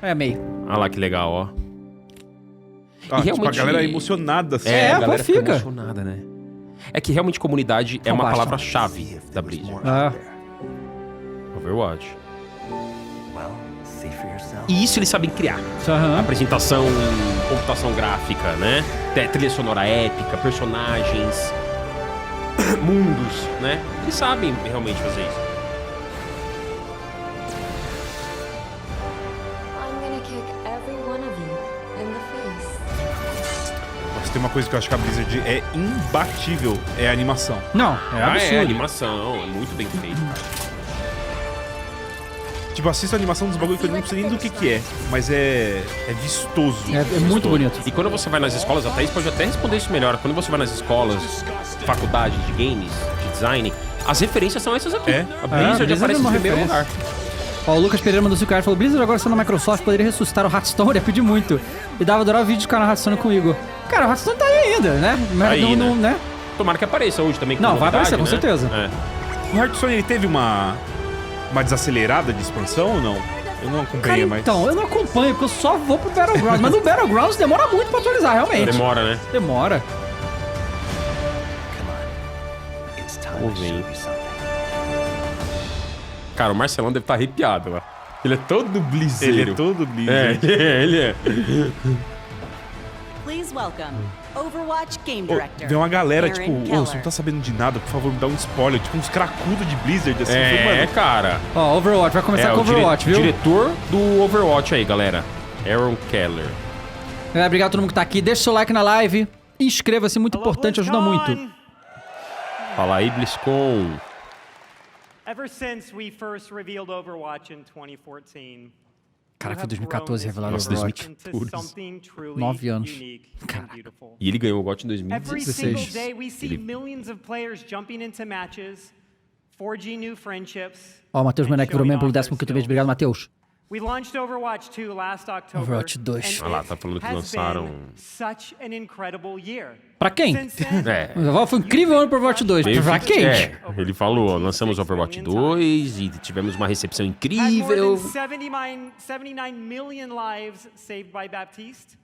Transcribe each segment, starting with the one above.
É, meio. Ah lá, que legal, ó. Ah, tipo, a galera é emocionada, assim. É, a pô, galera fica. emocionada, né? É que realmente comunidade é uma basta. palavra-chave da Blizzard. Ah. Overwatch. E isso eles sabem criar. Aham. Apresentação, computação gráfica, né? Trilha sonora épica, personagens, mundos, né? Eles sabem realmente fazer isso. Mas tem uma coisa que eu acho que a Blizzard é imbatível, é a animação. Não, é absurdo. É animação, é muito bem feito. Tipo, assisto a animação dos bagulhos que eu não sei nem do que é, mas é vistoso. É muito bonito. E quando você vai nas escolas, a Thaís pode até responder isso melhor. Quando você vai nas escolas, faculdade de games, de design, as referências são essas aqui. É. A Blizzard Blizzard aparece é uma no primeiro lugar. referência. Ó, o Lucas Pereira mandou 5 reais e falou: Blizzard agora sendo na Microsoft poderia ressuscitar o Hearthstone, ia pedir muito. E dava adorar vídeo de cara no Hearthstone comigo. Cara, o Hearthstone tá aí ainda, né? Mas Aí, não, né? né? Tomara que apareça hoje também. Com Não, vai novidade, aparecer, com né? certeza. É. O Hearthstone, ele teve uma desacelerada de expansão ou não? Eu não acompanhei mais. Então, eu não acompanho, porque eu só vou pro Battlegrounds. Mas no Battlegrounds demora muito pra atualizar, realmente. Demora, né? Demora. Vamos ver. Cara, o Marcelão deve estar arrepiado lá. Ele é todo blizeiro. Ele é todo Blizzard. É, ele é. Please welcome Overwatch Game Ô, Director. vem uma galera, Aaron tipo, Keller. você não tá sabendo de nada, por favor, me dá um spoiler. Tipo, uns cracudos de Blizzard, assim. É, Foi, mano, cara. Ó, Overwatch, vai começar com o Overwatch, viu? diretor do Overwatch aí, galera. Aaron Keller. Galera, obrigado a todo mundo que tá aqui. Deixa o seu like na live. Inscreva-se, muito importante, ajuda muito. Fala aí, BlizzCon. Ever since we first revealed Overwatch in 2014, Cara, foi 2014 revelado Nossa, Overwatch. 2014. 9 anos. Caraca. E ele ganhou o GOT em Every 2016. single day we see millions of players jumping into matches, forging new friendships. Ó, o Matheus and Manek virou showing membro off pelo their 15º mês. skills. Obrigado, Matheus. We launched Overwatch 2 last October. Overwatch 2. and Olha lá, it tá falando que has lançaram- been such an incredible year. Pra quem? Since then, É. Foi um incrível ano pro Overwatch 2. Meio Pra que- quem? É, ele falou, ó, lançamos o Overwatch 2 e tivemos uma recepção had more incrível. than 79 million lives saved by Baptiste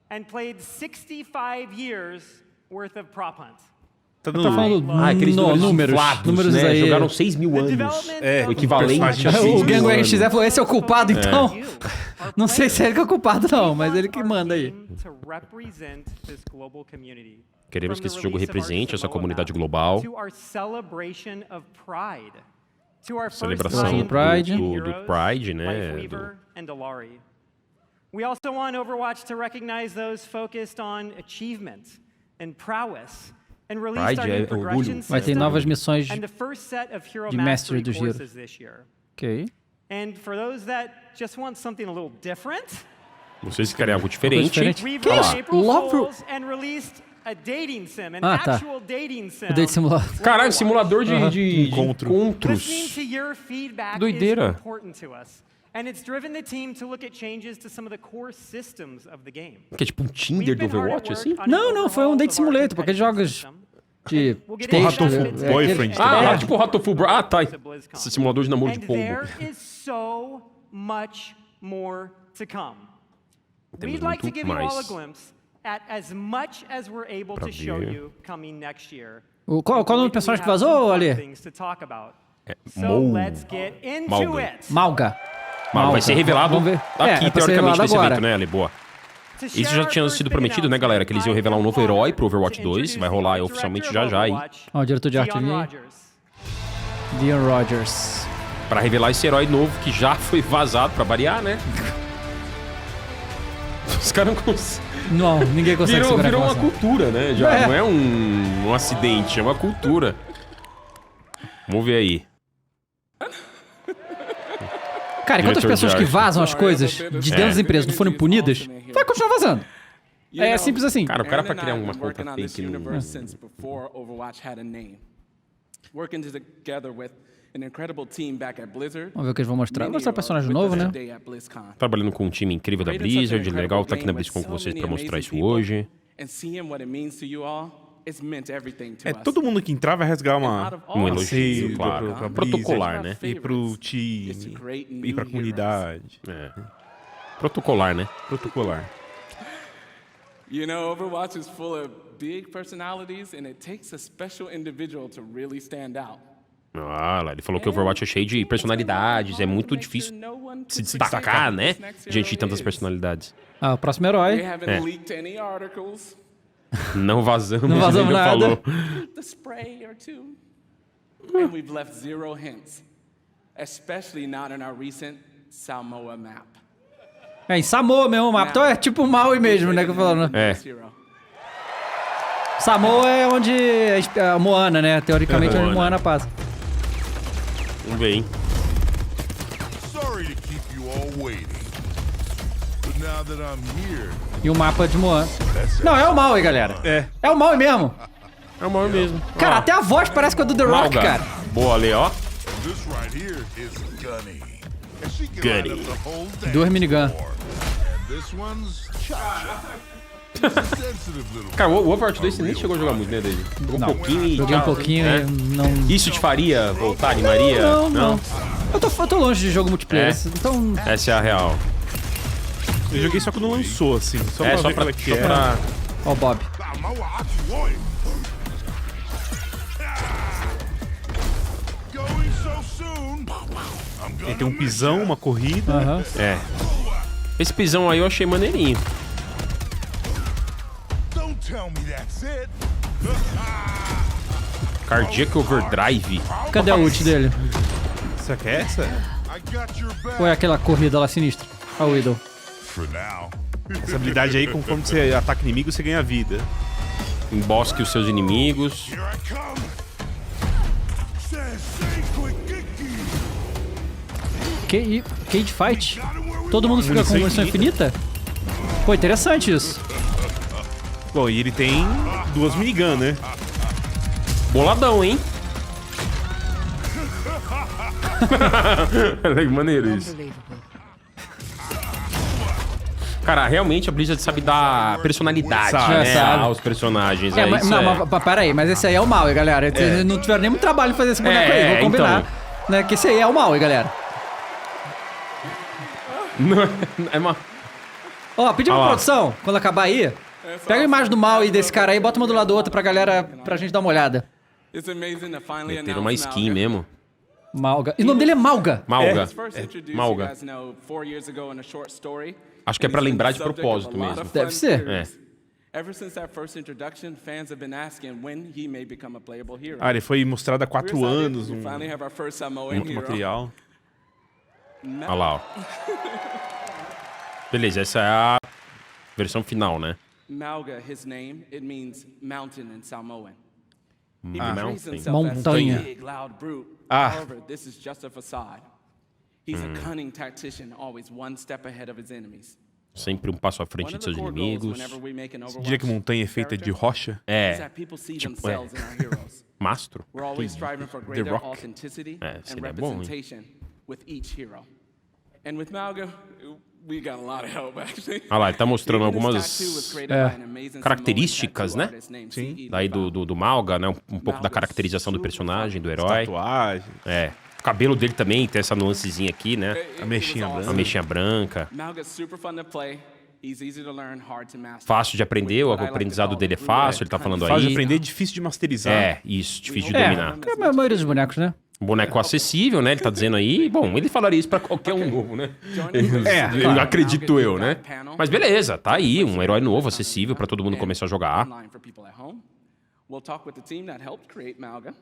and played 65 years worth of prop hunt. tá Tá falando Aqueles números números, inflados, né? aí. Jogaram 6 mil The anos. development É, of o equivalente personagem a de O 6 Gango mil RXZ falou: esse é o culpado, então. you, our Não sei se é ele que é o culpado, não, mas We ele want que our manda aí. team to represent this global community. Queremos From que esse the jogo release of our represente essa Samoa comunidade map global. to our celebration of pride. To our first Celebração giant do Pride. Pride, do Pride, né, Weaver and Dalari. We also want Overwatch to recognize those focused on achievement and prowess. And release Pride our é new orgulho. progression Vai ter system novas missões and the first set of Hero de Mastery mestre dos heroes. courses this year. Ok. And for those that just want something a little different, Vocês querem algo diferente? diferente. we've Que run isso? April Love- Fools and released a dating sim, an Ah, tá. actual dating sim. O Date Simulador. Caralho, simulador de Encontro. encontros. Listening to your feedback Doideira. is important to us. And it's driven the team to look at changes to some of the core systems of the game. Que é tipo um Tinder do We've been hard at Overwatch, work assim? on an Não, não, foi um overhaul Date of our Simulator, porque competitive jogos system. de We'll get texto. into Rato that Boyfriend, tá Ah, ligado? tipo Ratoful Bro. Ah, tá. to BlizzCon. Esse simulador de namoro de And pombo. there is so much more to come. Temos We'd like to muito give you all a mais glimpse at as much as we're able pra to show ver. you coming next year. Qual o nome do personagem que vazou, Ale? Things to talk about. So Mou. let's get into Malga. it. Malga. Mas vai ser revelado Vamos ver. aqui, É pra ser teoricamente, revelado nesse agora. evento, né, Ale? Boa. To Isso share já our tinha first sido big prometido, né, galera? Que eles iam revelar um novo announcement, herói pro Overwatch to 2. Vai introduce rolar the oficialmente director já of aí. Overwatch, Ó, o diretor de arte Dion ali. Rogers. Dion Rogers. Pra revelar esse herói novo que já foi vazado, pra variar, né? Os caras não conseguem. Não, ninguém consegue Virou segurar a uma informação. cultura, né? Já É. não é um acidente, é uma cultura. Vamos ver aí. Cara, enquanto as Diretor pessoas de que arte. vazam as coisas de dentro das empresas não forem punidas, vai continuar vazando. É simples assim. Cara, o cara pra Aaron and criar I have uma been conta working on this fake no... universe since before Overwatch had a name. Working together with an incredible team back at Blizzard. Vamos ver o que eles vão mostrar. Vou Many mostrar are personagem with novo, us né? today at BlizzCon. Trabalhando com um time incrível da Creating such an Blizzard, incredible legal tá aqui na game with BlizzCon com so vocês many pra mostrar amazing isso people, hoje. And seeing what it means to you all, it's meant everything to É, us. todo mundo que entrar vai rasgar Out of all Um the elogio, seasons claro. of Blizzard, Protocolar, né? Ir pro It's time, to create ir new pra heroes. comunidade. É. Protocolar, né? Protocolar. You know, Overwatch is full of big personalities, and it takes a special individual to really stand out. Ah, lá, ele falou que o Overwatch é cheio de personalidades, é muito difícil se destacar, né? Diante de tantas personalidades. Ah, o próximo We herói. haven't leaked any articles, Não vazamos, Não vazamos ele nada. falou. the spray or two, and we've left zero hints, especially not in our recent Samoa map. É, em Samoa mesmo o mapa. Então é tipo Maui mesmo, né? Que eu falando. É. This hero. Samoa é onde a Moana, né? Teoricamente é onde Moana. Moana passa. Vamos ver, hein? Sorry to keep you all waiting. But now that I'm here, E o mapa de Moana. Não, é o Maui, galera. É o Maui mesmo. É o maior mesmo. Cara, Ó, até a voz parece com a do The Rock, Malga. cara. Boa ali, ó. this right here is Gunny. And she can Gunny. light up the whole dance Duas minigun. floor. And this one's Cha-Cha. She's a sensitive little Cara, o Overwatch 2 você nem chegou a jogar muito, né, David? Jogou um pouquinho e Joguei um tchau. pouquinho É. e não... Isso te faria voltar, animaria? Não. Eu tô longe de jogo multiplayer, É. então... Essa é a real. Eu joguei só quando lançou, assim. Só pra É, só ver pra... como é que Só é. pra... Ó o Bob. going so soon. I'm Ele gonna tem um pisão, uma corrida. Aham. É. Esse pisão aí eu achei maneirinho. Don't tell me that's it. Cardiac Overdrive. Cadê a ult dele? Será que é essa? I got your back Ou é aquela corrida lá sinistra? Ó o Widow. for now. Essa habilidade aí, conforme você ataca inimigo, você ganha vida. Embosque os seus inimigos. Here I come. Says say quick Kiki. Cage Fight? Got him where we Todo mundo fica com Munição munição infinita? Pô, interessante isso. Bom, e ele tem duas minigun, né? Boladão, hein? Maneiro isso. Cara, realmente a Blizzard sabe dar personalidade, Sabe, né, sabe. aos personagens. É, É, mas, isso não, é. mas peraí, mas esse aí é o Maui, galera. Eles não tiveram nem muito trabalho em fazer esse boneco aí, vou combinar. Né, que esse aí é o Maui, galera. Não, é uma... Ó, pedi pra lá. produção, quando acabar aí, pega a imagem do Maui desse cara aí, bota uma do lado do outro pra galera, pra gente dar uma olhada. It's amazing to finally Meteram announce uma skin Malga. mesmo. Malga. E o nome dele é Malga. Malga. Was first introduced, Malga. you guys know, 4 years ago in a short story. Acho que é And pra he's been lembrar the de subject propósito of a lot mesmo. of Deve fun ser. theories. Ever since that first introduction, fans have been asking when he may become a playable hero. Ah, ele foi mostrado há We're 4 excited. anos, We finally have our first Samoan hero. material. Olha lá, ó. Beleza, essa é a versão final, né? Malga, his name, it means mountain in Samoan. He Mountain. portrays himself as a Montanha. big, loud brute. Ah. However, this is just a facade. He's a cunning tactician, always one step ahead of his enemies. Sempre um passo à frente One de of the seus core goals inimigos. whenever we make an Você diria que montanha é feita de character rocha? is É, that people see tipo, themselves in our heroes. mastro. We're always striving for greater Rock. authenticity É, and seria bom, hein? representation with each hero. And with Malga, we got a lot of help actually. Olha lá, ele tá mostrando Even this algumas tattoo was created by an amazing características, Samoan né? tattoo artist named Sim. C.E. Daí do Malga, né? Um pouco da caracterização do personagem, do herói. Tatuagem. É. O cabelo dele também tem essa nuancezinha aqui, né? A mexinha It was branca. Uma mexinha branca. Malga's super fun to play. He's easy to learn, hard to master. Fácil de aprender, o What I like to aprendizado call dele é the fácil, ele tá cunning. falando Fácil de aí. aprender, difícil de masterizar. É, isso, difícil de É, dominar. que é a maioria dos bonecos, né? Um boneco acessível, né? Ele tá dizendo aí. Bom, ele falaria isso pra qualquer um novo, né? É, Acredito eu, né? Mas beleza, tá aí, um herói novo, acessível pra todo mundo começar a jogar. Online for people at home. We'll talk with the team that helped create Malga.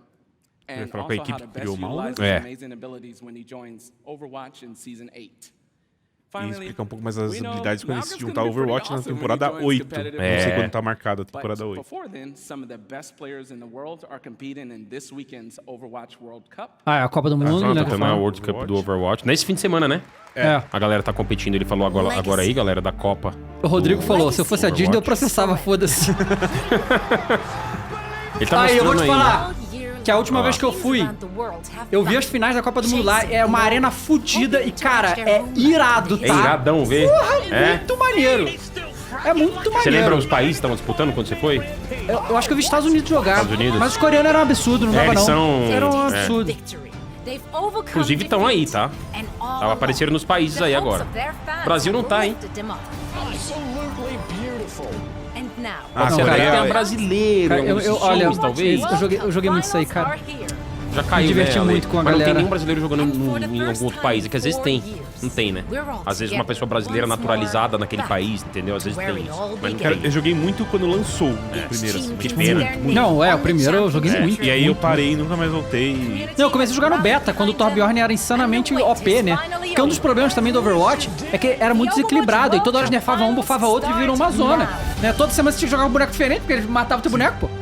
Vai And falar com a also equipe how to que best criou Malga? utilize his É. amazing abilities when he joins Overwatch in Season 8. E Finally, explicar um pouco mais as we know habilidades quando ele se Malga's juntar ao gonna be pretty Overwatch na awesome when he temporada joins 8. competitive Não sei É. quando tá marcada a But temporada 8. before then, some of the best players in the world are competing in this weekend's Overwatch World Cup. Ah, é a Copa do Mundo, Ah, né? tá que tendo a fala. World Cup do Overwatch. Nesse fim de semana, né? É. A galera tá competindo, ele falou agora aí, galera, da Copa. O Rodrigo falou, se eu fosse a Disney, eu Overwatch. processava, foda-se. Ele tá Aí, eu vou te mostrando aí. falar que a última vez que eu fui, eu vi as finais da Copa do Mundo lá, é uma arena fodida e, cara, é irado, tá? É iradão ver. É. Muito maneiro. É muito maneiro. Você lembra os países que estavam disputando quando você foi? Eu acho que eu vi Estados Unidos jogar. Estados Unidos? Mas os coreanos eram um absurdo, não dava eles não. são- Era um é. absurdo. Inclusive estão aí, tá? Apareceram nos países aí agora. O Brasil não tá, hein? Ah, Será que Coreia- tem um brasileiro? Cara, em alguns olha, filmes, talvez? eu joguei muito isso aí, cara. Já caiu, Me diverti né, Ale? muito com a Mas não tem galera. nenhum brasileiro jogando em algum outro país. É que às vezes tem. Não tem, né? Às vezes uma pessoa brasileira naturalizada naquele país, entendeu? Às vezes tem isso. Mas não Cara, tem. eu joguei muito quando lançou o primeiro, assim. Que Tipo, pena. muito. Não, o primeiro eu joguei muito. E aí eu parei e nunca mais voltei. Não, eu comecei a jogar no beta, quando o Torbjorn era insanamente OP, né? Porque um dos problemas também do Overwatch é que era muito desequilibrado, e toda hora nerfava um, bufava outro e virou uma zona. Né? Toda semana você tinha que jogar um boneco diferente, porque ele matava o teu boneco, pô.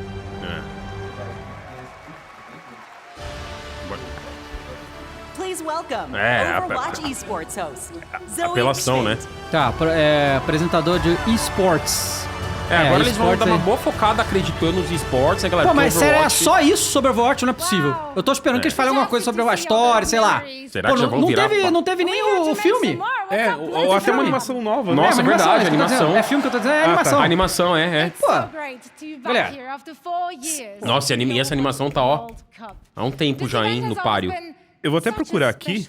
Please welcome É, Overwatch esports host, Zoe Apelação, né? Schmidt. Tá, apresentador de esports. Agora eles vão esportes dar uma aí. boa focada acreditando nos esportes, né, galera? Pô, mas Porque sério, é Overwatch- só isso sobre Overwatch? Não é possível. Eu tô esperando que eles falem alguma coisa sobre a história, sei lá. Será Pô, que já vão virar? não teve nem o filme. Ou até uma animação nova, né? Nossa, é verdade, isso que eu tô animação. dizendo. É filme que eu tô dizendo, é animação. A animação, é. Pô, galera. Nossa, e essa animação tá, ó, há um tempo já, hein, no páreo. Eu vou até procurar aqui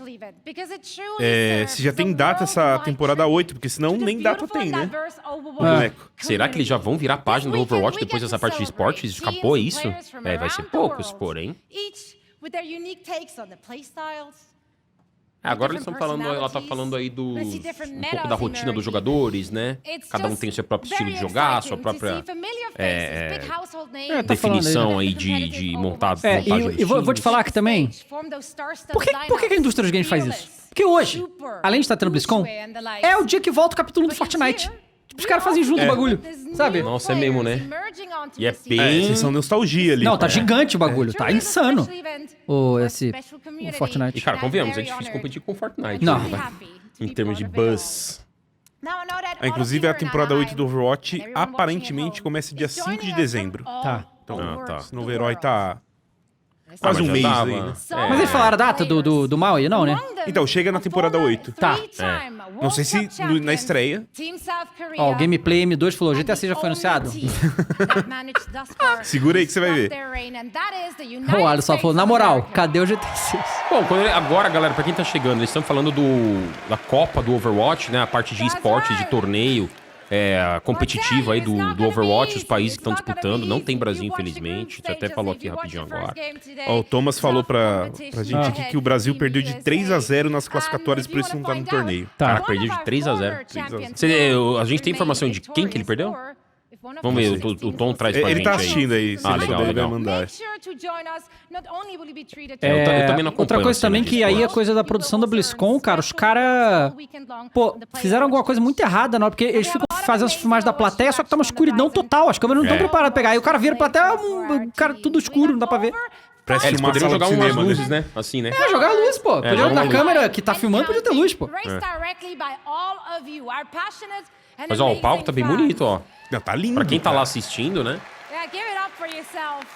se já tem data essa temporada 8, porque senão nem data tem, né? O boneco. Será que eles já vão virar a página do Overwatch depois dessa parte de esportes? Acabou isso? Vai ser poucos, porém. Agora eles estão falando, ela tá falando aí um pouco da rotina dos jogadores, né? Cada um tem o seu próprio estilo de jogar, a sua própria definição aí de montagem E vou te falar aqui também. Por que a indústria dos games faz isso? Porque hoje, além de estar tendo BlizzCon, é o dia que volta o capítulo do Fortnite. Tipo, os caras fazem junto o bagulho, sabe? Nossa, é mesmo, né? E é É, bem... vocês são nostalgia ali. Não, tá gigante o bagulho, tá insano. O Fortnite. E, cara, convenhamos, é difícil competir com Fortnite. Não. né? Em termos de buzz. Inclusive, a temporada 8 do Overwatch aparentemente começa dia 5 de dezembro. Tá. Então, tá. esse novo herói tá quase mas um já mês tava. aí, né? Mas eles falaram a data do mal aí, não, né? Então, chega na temporada 8. Tá. Não sei se na estreia. Ó, o Gameplay M2 falou, GTA 6 já foi anunciado? Segura aí que você vai ver. O Alisson falou, na moral, cadê o GTA 6? Bom, agora, galera, pra quem tá chegando, eles estão falando da Copa do Overwatch, né? A parte de esportes, de torneio competitivo aí do Overwatch, os países que estão disputando. Não tem Brasil, infelizmente. Você até falou aqui rapidinho agora. Ó, o Thomas falou pra gente aqui que o Brasil perdeu de 3-0 nas classificatórias, por isso não tá no torneio. Cara, perdeu de 3-0. A gente tem informação de quem que ele perdeu? Vamos ver, o Tom traz pra gente Ele tá aí. assistindo aí, se ele legal, souber, ele vai legal. mandar. Eu também não acompanho Outra coisa a cena também de que aí a esportes. coisa da produção da BlizzCon, cara, os caras, fizeram alguma coisa muito errada, não, porque eles ficam fazendo as filmagens da plateia, só que tá uma escuridão total, as câmeras não estão preparadas pra pegar. Aí o cara vira pra plateia, cara, tudo escuro, não dá pra ver. Parece Eles filmar poderiam sala de jogar umas cinema, né? luzes, né? Assim, né? Jogar a luz, pô. Podia, joga uma na luz. câmera que tá filmando, podia ter luz, pô. Mas, ó, o palco tá bem bonito, ó. Não, tá lindo. Pra quem tá cara. lá assistindo, né?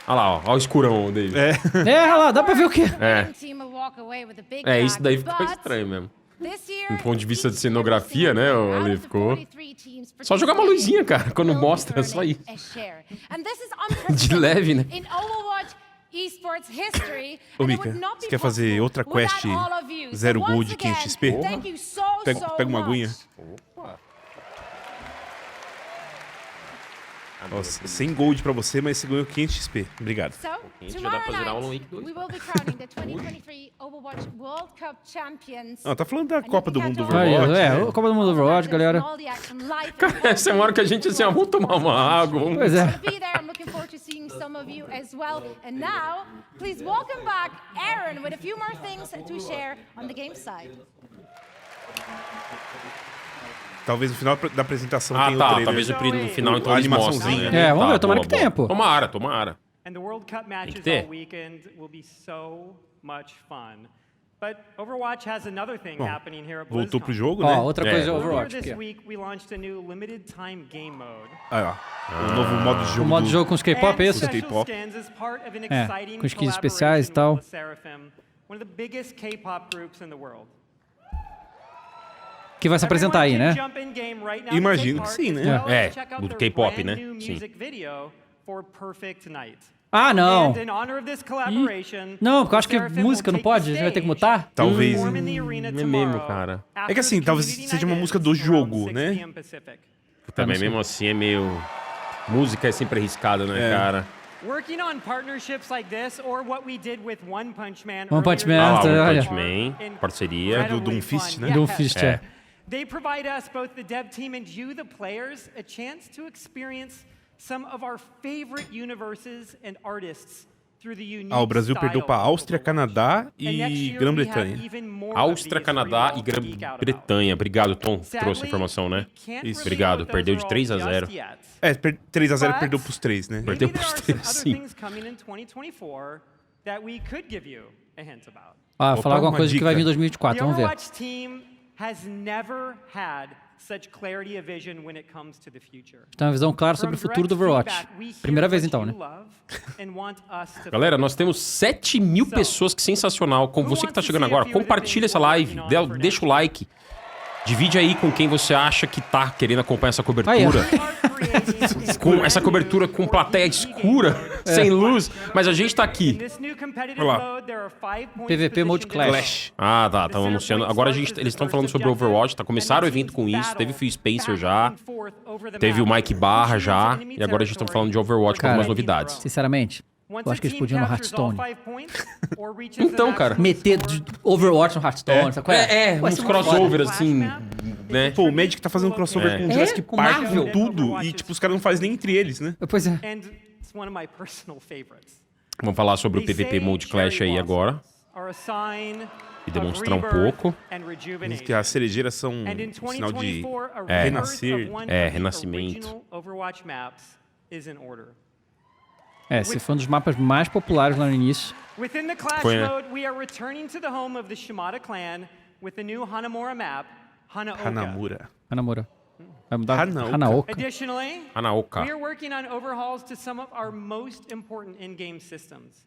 Olha lá, ó o escurão dele. Olha lá, dá pra ver o quê? Isso daí ficou estranho mesmo. Do ponto de vista de cenografia, né, ali ficou... Só jogar uma luzinha, cara, quando mostra, é só isso. De leve, né? Ô, Mika, você quer fazer outra quest 0 gold 500 XP? Pega uma aguinha. Ó, 100 gold pra você, mas você ganhou 500 XP. Obrigado. Já dá pra zerar o Week 2. Não, tá falando da Copa do Mundo do Aí, Overwatch. a Copa do Mundo do Overwatch, galera. Essa é uma hora que a gente, assim, vamos tomar uma água. Vamos... Pois é. Talvez no final da apresentação Ah, tenha o tá. trailer. Talvez no final, então, A eles mostrem, animaçãozinha. né? Vamos Tá, ver, tomara boa, que tenha, boa. pô. Tomara. And the World Cup matches ter. all weekend will be so much fun. But Overwatch has another thing happening here at BlizzCon. Voltou pro jogo, né? Ó, outra coisa de Earlier Overwatch this aqui, ó. week, we launched a new limited time game mode. O novo modo de jogo. O modo de jogo com os K-pop, é And isso? special K-pop. skins as part of an É, exciting com skins especiais e collaboration tal. with Seraphim, one of the biggest K-pop groups in the world. Que vai se apresentar aí, né? Imagino que sim, né? É, do K-pop, né? Sim. Music video for Perfect Night. Ah, não. And in honor of this collaboration, Não, porque eu acho the que Seraphim música will não take the pode, a gente vai ter que stage mutar. Talvez. perform in the arena É mesmo, tomorrow cara. É que assim, after talvez community seja uma night música is do around jogo, 6 né? p.m. Pacific. Também mesmo assim é meio... Música é sempre arriscada, né, cara? Working on partnerships like this, or what we did with One Punch Man. One Punch earlier Man, this year, olha. One Punch Man, are parceria. incredibly Do Doomfist, fun. né? Doomfist, Yes. é. They provide us, both the dev team and you, the players, a chance to experience some of our favorite universes and artists through the unique O Brasil perdeu pra style of Áustria, Overwatch. Canadá And next e year we Grã-Bretanha. have even more of Áustria, these for you Canadá all e to geek out about. Grã-Bretanha. Obrigado, Tom, trouxe a Sadly, informação, né? we can't Isso. reveal Obrigado, what those perdeu de are 3 a just 0. yet. 3x0 But perdeu pros 3, né? Perdeu Maybe there pros are some três, other sim. things coming in 2024 that we could give you a hint about. Ah, Opa, falar alguma uma coisa que vai vir em dica. 2024, The vamos ver. Overwatch team has never had such clarity of vision when it comes to the future. Tem uma visão clara sobre o futuro do Overwatch. Primeira vez então, né? Galera, nós temos 7.000 pessoas, que sensacional. Com você que tá chegando agora, compartilha essa live, deixa o like. Divide aí com quem você acha que tá querendo acompanhar essa cobertura. Com essa cobertura com plateia escura, sem luz, mas a gente tá aqui. PVP Mode Clash. Ah, tá, estão anunciando. Agora eles estão falando sobre Overwatch, tá? Começaram o evento com isso, teve o Phil Spencer já, teve o Mike Barra já, e agora a gente tá falando de Overwatch com Cara, algumas novidades. Sinceramente, eu acho que eles podiam no Hearthstone. Então, cara. Meter Overwatch no Hearthstone, sabe qual é? Uns crossover assim, né? Pô, o Magic tá fazendo crossover com Jurassic com Park, Marvel. com tudo. E, tipo, os caras não fazem nem entre eles, né? Pois é. Vamos falar sobre o PVP Mode Clash aí agora. E demonstrar um pouco. Diz que as cerejeiras são um sinal de renascer. Renascimento. Esse foi um dos mapas mais populares lá no início. Within the Clash Foi, né? mode, we are returning to the home of the Shimada clan with the new Hanamura map, Hanaoka. Hanamura. Hanamura. Vai mudar Hanaoka. Hanaoka. Additionally, Hanaoka. we are working on overhauls to some of our most important in-game systems.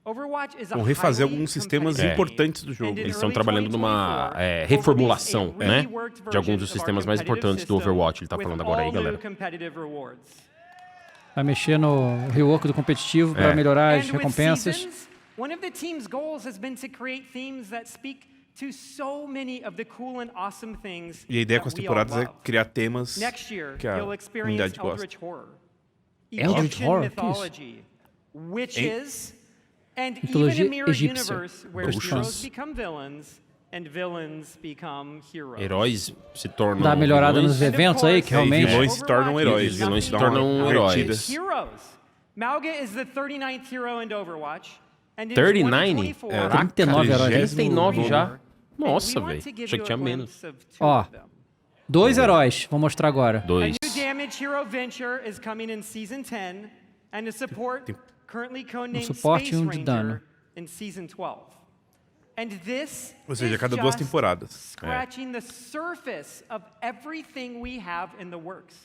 Overwatch is a Vão refazer highly alguns sistemas competitive importantes do jogo. and in Eles estão early trabalhando numa 2024, reformulação, we'll né? release a reworked De alguns version dos of our sistemas mais competitive importantes do system Overwatch. Ele tá with falando agora aí, all new galera. competitive rewards. Vai mexer no rework do competitivo pra melhorar as And with recompensas. seasons, one of the team's goals has been to create themes that speak to so many of the cool and awesome things E a ideia com as that we all temporadas é love. criar temas Next year, que a you'll experience comunidade gosta. Eldritch Horror, Eldritch Egyptian Horror? Que isso? mythology, witches, and even Mitologia a mirror egípcia. universe where Bruxas. heroes become villains and villains become heroes. Heróis se tornam Dá uma melhorada vilões. nos eventos aí, que E realmente... vilões se tornam heróis. Os vilões se Dá uma tornam invertida. heróis. Heroes. Mauga is the 39th hero in Overwatch. And in 39? 2024, Caraca, 39 heróis. 39 já? And Nossa, we want velho. to give Achei you que tinha a menos. glimpse of two Ó, of them. 2 heróis, vou mostrar agora. A 2. new damage hero Venture is coming in Season 10, and a support currently codenamed suporte Space e de dano. Ranger in Season 12. And this Ou seja, a is cada 2 just temporadas. scratching the surface of everything we have in the works.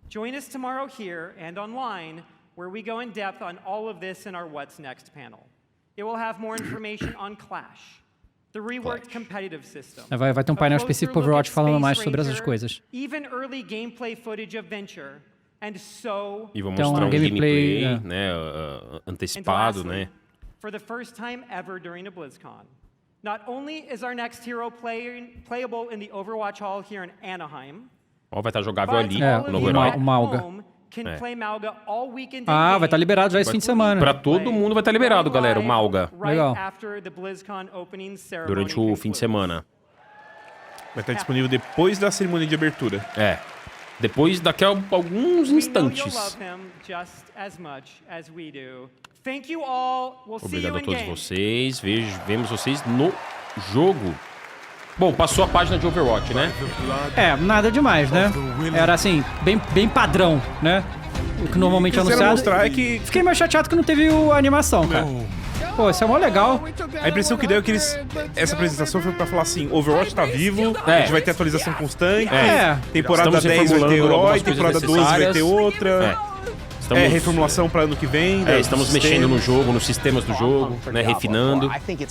Join us tomorrow here and online, where we go in depth on all of this in our What's Next panel. It will have more information on Clash, the reworked competitive system. Vai ter um painel a closer específico pro look Overwatch at falando Space mais sobre essas Ranger, coisas. Even early gameplay footage of Venture, and so E vou Então, mostrar um gameplay, gameplay, é. né? and Antecipado, lastly, né? for the first time ever during a BlizzCon, not only is our next hero playable in the Overwatch Hall here in Anaheim, Ó, vai estar jogável but ali, all o of novo you herói. at O Mauga. home can play Mauga all weekend Ah, vai estar in-game liberado já esse fim de semana. Pra todo mundo vai estar liberado, galera, o Mauga. right Legal. after the BlizzCon opening ceremony Durante o fim de concludes. semana. Vai estar disponível depois da cerimônia de abertura. Depois, daqui a alguns We know you'll instantes. love him just as much as we do. Thank you all. We'll see Obrigado you a in todos game. vocês. Vemos vocês no jogo. Bom, passou a página de Overwatch, né? É, nada demais, né? Era assim, bem padrão, né? O que normalmente é Quiseram anunciado. mostrar é que Fiquei meio chateado que não teve a animação, cara. Pô, isso é mó legal. a impressão que deu é que essa apresentação foi pra falar assim, Overwatch tá vivo, a gente vai ter atualização constante, temporada Estamos 10 vai ter reformulando herói, algumas temporada coisas 12 vai ter necessárias. outra, reformulação pra ano que vem. Estamos mexendo no jogo, nos sistemas do jogo, né? Refinando.